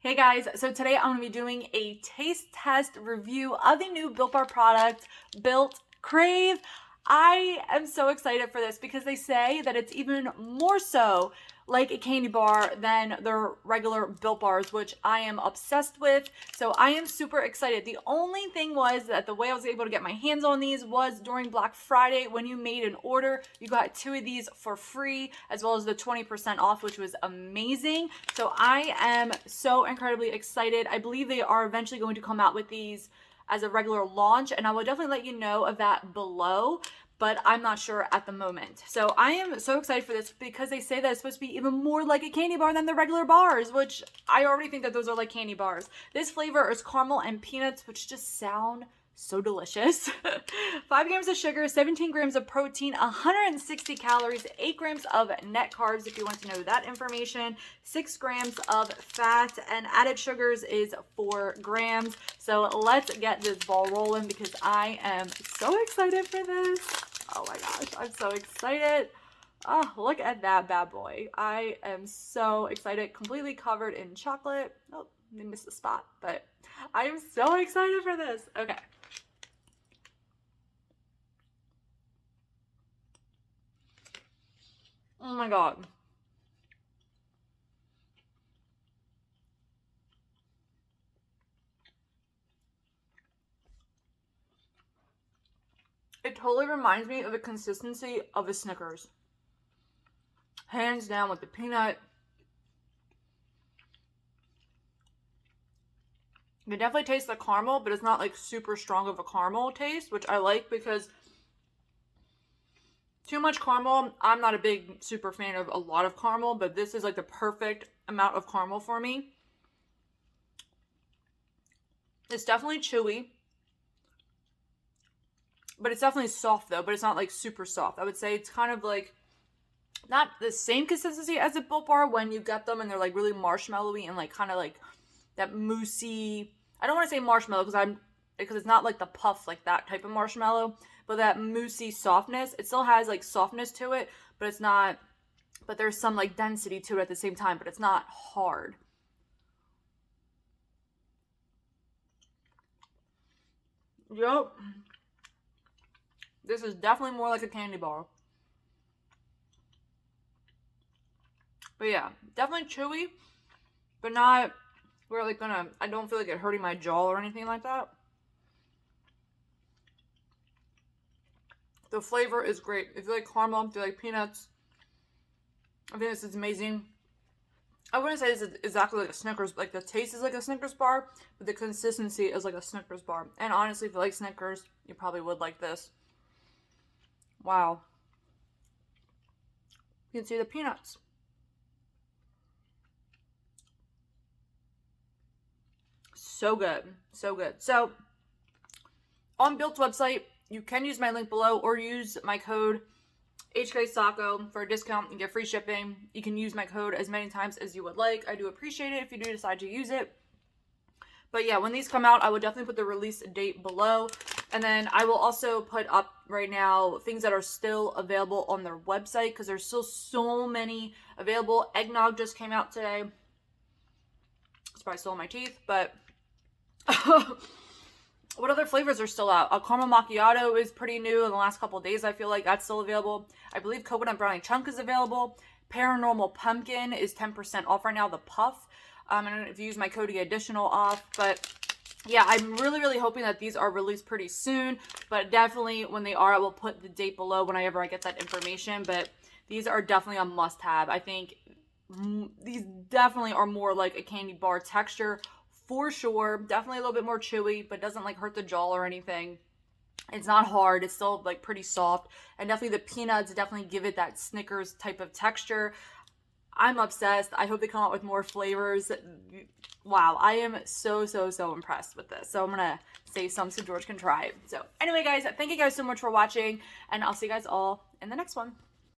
Hey guys, so today I'm going to be doing a taste test review of the new Built Bar product, Built Crave. I am so excited for this because they say that it's even more so like a candy bar than their regular Built Bars, which I am obsessed with. So I am super excited. The only thing was that the way I was able to get my hands on these was during Black Friday. When you made an order, you got 2 of these for free, as well as the 20% off, which was amazing. So I am so incredibly excited. I believe they are eventually going to come out with these as a regular launch, and I will definitely let you know of that below, but I'm not sure at the moment. So I am so excited for this because they say that it's supposed to be even more like a candy bar than the regular bars, which I already think that those are like candy bars. This flavor is caramel and peanuts, which just sound so delicious. 5 grams of sugar, 17 grams of protein, 160 calories, 8 grams of net carbs if you want to know that information, 6 grams of fat, and added sugars is 4 grams. So let's get this ball rolling because I am so excited for this. Oh my gosh, I'm so excited. Oh, look at that bad boy. I am so excited. Completely covered in chocolate. Oh, I missed the spot, but I am so excited for this. Okay. Oh my God. It totally reminds me of the consistency of a Snickers. Hands down with the peanut. You can definitely taste the caramel, but it's not like super strong of a caramel taste, which I like because too much caramel, I'm not a big super fan of a lot of caramel, but this is like the perfect amount of caramel for me. It's definitely chewy, but it's definitely soft though, but it's not like super soft. I would say it's kind of like not the same consistency as a Built Bar when you get them and they're like really marshmallowy and like kind of like that moussey. I don't want to say marshmallow because it's not like the puff, like that type of marshmallow, but that moussey softness. It still has like softness to it, but it's not, but there's some like density to it at the same time, but it's not hard. Yep. This is definitely more like a candy bar. But yeah, definitely chewy, but not really I don't feel like it hurting my jaw or anything like that. The flavor is great. If you like caramel, if you like peanuts, I think this is amazing. I wouldn't say this is exactly like a Snickers, like the taste is like a Snickers bar, but the consistency is like a Snickers bar. And honestly, if you like Snickers, you probably would like this. Wow. You can see the peanuts. So good. So good. So, on Built's website, you can use my link below or use my code HKSACO for a discount and get free shipping. You can use my code as many times as you would like. I do appreciate it if you do decide to use it. But yeah, when these come out, I will definitely put the release date below. And then I will also put up right now things that are still available on their website because there's still so many available. Eggnog just came out today. It's probably still in my teeth, but what other flavors are still out? A caramel macchiato is pretty new in the last couple of days. I feel like that's still available. I believe coconut brownie chunk is available. Paranormal pumpkin is 10% off right now, the puff. And if you use my code to get additional off, but yeah, I'm really, really hoping that these are released pretty soon, but definitely when they are, I will put the date below whenever I get that information, but these are definitely a must-have. I think these definitely are more like a candy bar texture for sure. Definitely a little bit more chewy, but doesn't like hurt the jaw or anything. It's not hard. It's still like pretty soft, and definitely the peanuts definitely give it that Snickers type of texture. I'm obsessed. I hope they come out with more flavors. Wow, I am so impressed with this. So I'm going to save some so George can try it. So anyway, guys, thank you guys so much for watching, and I'll see you guys all in the next one.